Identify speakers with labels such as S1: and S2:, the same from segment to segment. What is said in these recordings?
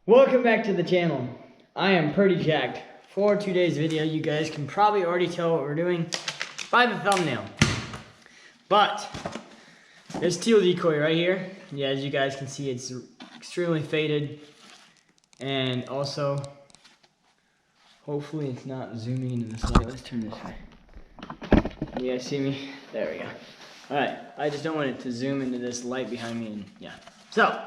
S1: Welcome back to the channel. I am pretty jacked. For today's video, you guys can probably already tell what we're doing by the thumbnail. But this teal decoy right here, yeah, as you guys can see, it's extremely faded. And also, hopefully it's not zooming into this light. Let's turn this way. You guys see me? There we go. Alright, I just don't want it to zoom into this light behind me, and yeah. So,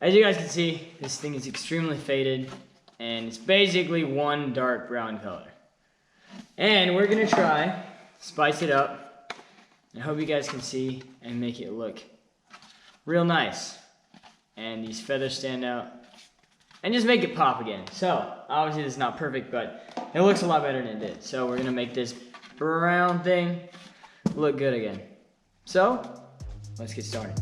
S1: as you guys can see, this thing is extremely faded, and it's basically one dark brown color. And we're gonna try, spice it up, and I hope you guys can see and make it look real nice. And these feathers stand out, and just make it pop again. So, obviously this is not perfect, but it looks a lot better than it did. So we're gonna make this brown thing look good again. So, let's get started.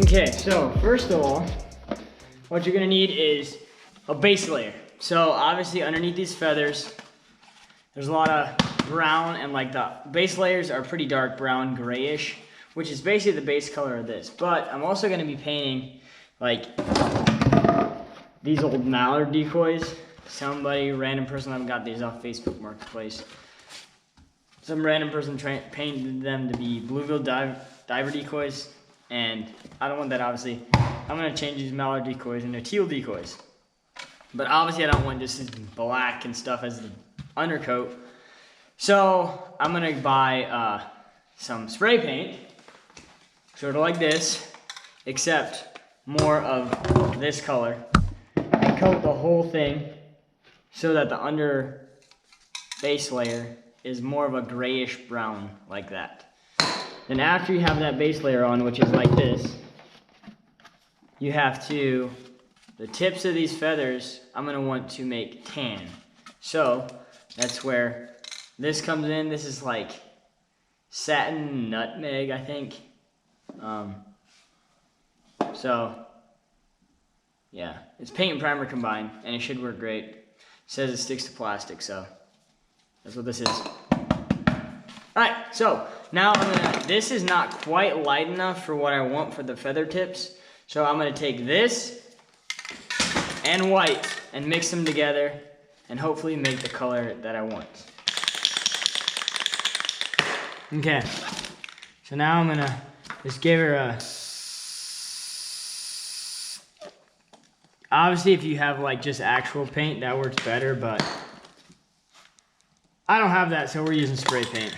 S1: Okay, so first of all, what you're gonna need is a base layer. So obviously underneath these feathers, there's a lot of brown, and like the base layers are pretty dark brown, grayish, which is basically the base color of this. But I'm also gonna be painting like these old mallard decoys. Random person, I got these off Facebook Marketplace. Some random person painted them to be bluegill diver decoys. And I don't want that, obviously. I'm gonna change these mallard decoys into teal decoys. But obviously I don't want just this black and stuff as the undercoat. So I'm gonna buy some spray paint, sort of like this, except more of this color, and coat the whole thing so that the under base layer is more of a grayish brown like that. Then after you have that base layer on, which is like this, you have to, the tips of these feathers, I'm gonna want to make tan. So that's where this comes in. This is like satin nutmeg, I think. So yeah, it's paint and primer combined, and it should work great. It says it sticks to plastic, so that's what this is. Alright, so now this is not quite light enough for what I want for the feather tips. So I'm gonna take this and white and mix them together and hopefully make the color that I want. Okay, so now I'm gonna just give her a, obviously if you have like just actual paint, that works better, but I don't have that, so we're using spray paint.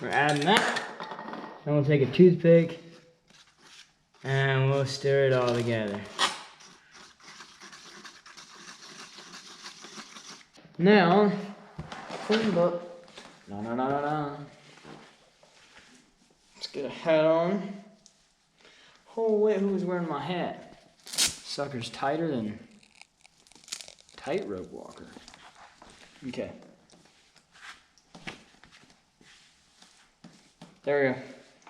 S1: We're adding that. Then we'll take a toothpick and we'll stir it all together. Now, clean it up. Let's get a hat on. Oh wait, who was wearing my hat? Sucker's tighter than tightrope walker. Okay. There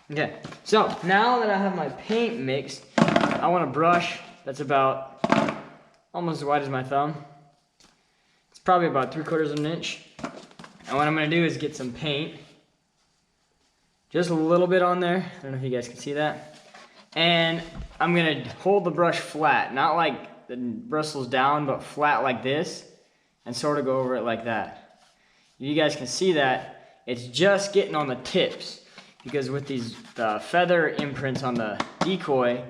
S1: we go. Okay, so now that I have my paint mixed, I want a brush that's about almost as wide as my thumb. It's probably about 3/4 of an inch. And what I'm gonna do is get some paint, just a little bit on there. I don't know if you guys can see that. And I'm gonna hold the brush flat, not like the bristles down, but flat like this, and sort of go over it like that. If you guys can see that, it's just getting on the tips. Because with these feather imprints on the decoy,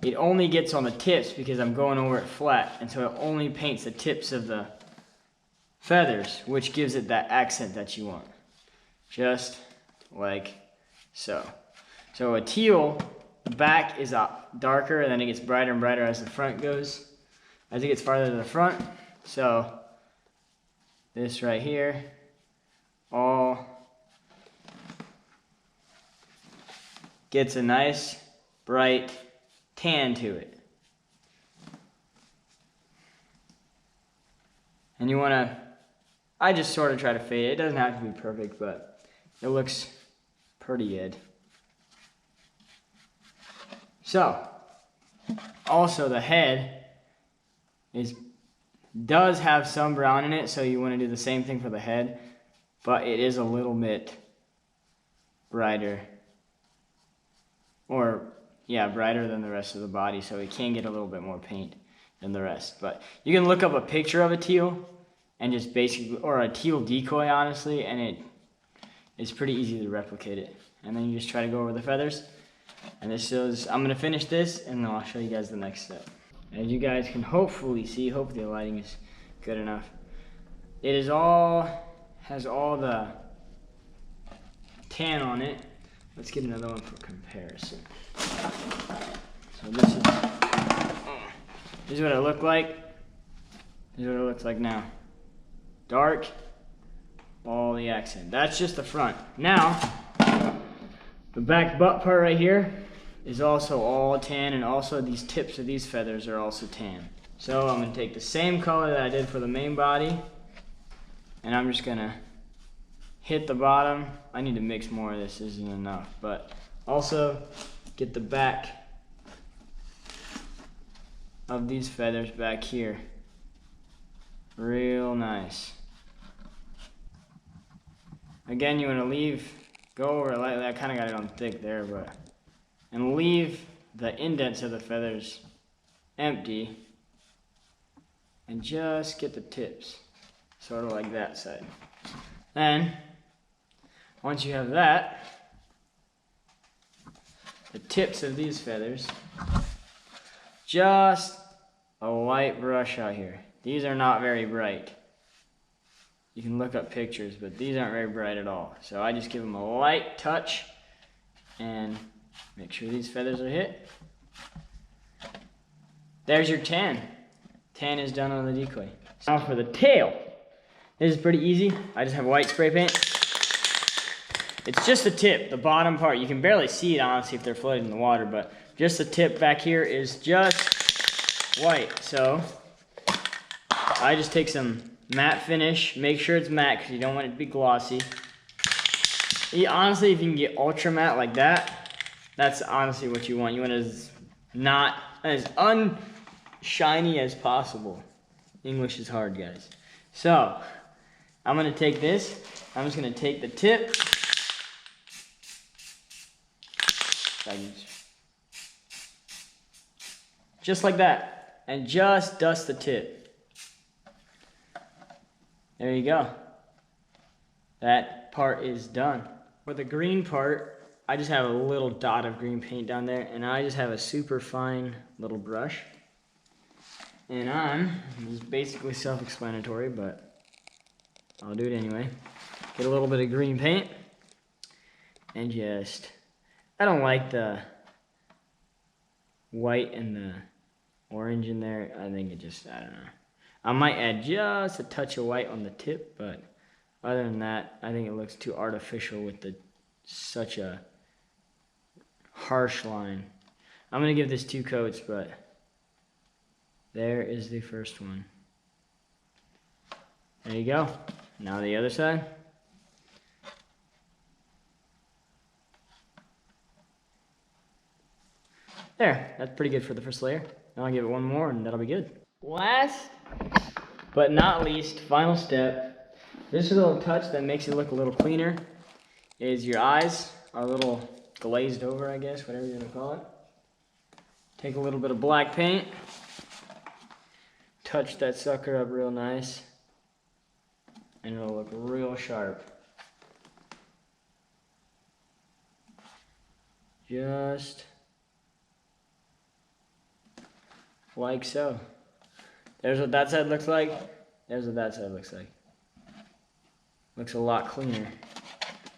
S1: it only gets on the tips because I'm going over it flat. And so it only paints the tips of the feathers, which gives it that accent that you want. Just like so. So a teal, the back is darker and then it gets brighter and brighter as the front goes, as it gets farther to the front. So this right here, all gets a nice bright tan to it. And you wanna, I just sort of try to fade it. It doesn't have to be perfect, but it looks pretty good. So, also the head does have some brown in it, so you want to do the same thing for the head, but it is a little bit brighter. Or, yeah, brighter than the rest of the body, so it can get a little bit more paint than the rest. But you can look up a picture of a teal and just basically, or a teal decoy, honestly, and it's pretty easy to replicate it. And then you just try to go over the feathers. And this shows, I'm gonna finish this, and then I'll show you guys the next step. As you guys can hopefully see, hopefully the lighting is good enough. It has all the tan on it. Let's get another one for comparison. So this is what it looked like. This is what it looks like now. Dark, all the accent. That's just the front. Now, the back butt part right here is also all tan, and also these tips of these feathers are also tan. So I'm gonna take the same color that I did for the main body, and I'm just gonna hit the bottom. I need to mix more of this, isn't enough, but also get the back of these feathers back here. Real nice. Again, you want to go over it lightly. I kind of got it on thick there, and leave the indents of the feathers empty, and just get the tips, sort of like that side. Then, once you have that, the tips of these feathers, just a light brush out here. These are not very bright. You can look up pictures, but these aren't very bright at all. So I just give them a light touch and make sure these feathers are hit. There's your tan. Tan is done on the decoy. Now for the tail. This is pretty easy. I just have white spray paint. It's just the tip, the bottom part. You can barely see it, honestly, if they're floating in the water, but just the tip back here is just white. So I just take some matte finish. Make sure it's matte because you don't want it to be glossy. Honestly, if you can get ultra matte like that, that's honestly what you want. You want it as unshiny as possible. English is hard, guys. So I'm gonna take this. I'm just gonna take the tip. Just like that, and just dust the tip. There you go. That part is done. For the green part, I just have a little dot of green paint down there, and I just have a super fine little brush. And it's basically self-explanatory, but I'll do it anyway. Get a little bit of green paint, and I don't like the white and the orange in there. I think I don't know. I might add just a touch of white on the tip, but other than that, I think it looks too artificial with such a harsh line. I'm gonna give this 2 coats, but there is the first one. There you go. Now the other side. There, that's pretty good for the first layer. Now I'll give it one more and that'll be good. Last but not least, final step. This little touch that makes it look a little cleaner is your eyes are a little glazed over, I guess, whatever you're gonna call it. Take a little bit of black paint, touch that sucker up real nice, and it'll look real sharp. Just like so. There's what that side looks like. There's what that side looks like. Looks a lot cleaner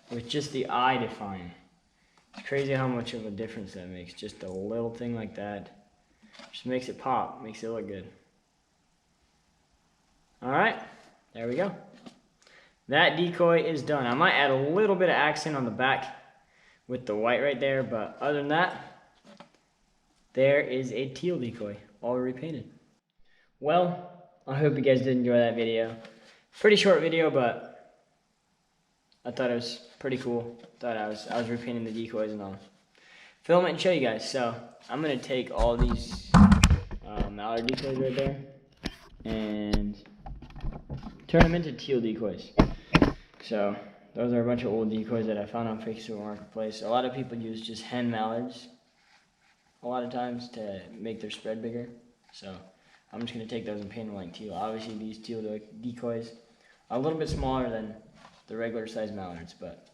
S1: with just the eye defined. It's crazy how much of a difference that makes. Just a little thing like that just makes it pop, makes it look good. All right, there we go. That decoy is done. I might add a little bit of accent on the back with the white right there, but other than that, there is a teal decoy, all repainted. Well, I hope you guys did enjoy that video. Pretty short video, but I thought it was pretty cool. Thought I was repainting the decoys and all. film it and show you guys. So I'm gonna take all these mallard decoys right there and turn them into teal decoys. So those are a bunch of old decoys that I found on Facebook Marketplace. A lot of people use just hen mallards a lot of times to make their spread bigger. So I'm just gonna take those and paint them like teal. Obviously these teal decoys are a little bit smaller than the regular size mallards, but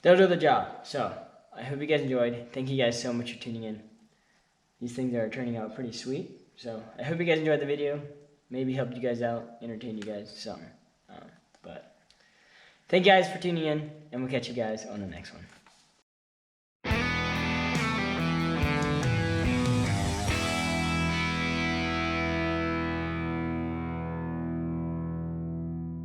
S1: they'll do the job. So I hope you guys enjoyed. Thank you guys so much for tuning in. These things are turning out pretty sweet. So I hope you guys enjoyed the video. Maybe helped you guys out, entertained you guys, something. But thank you guys for tuning in, and we'll catch you guys on the next one.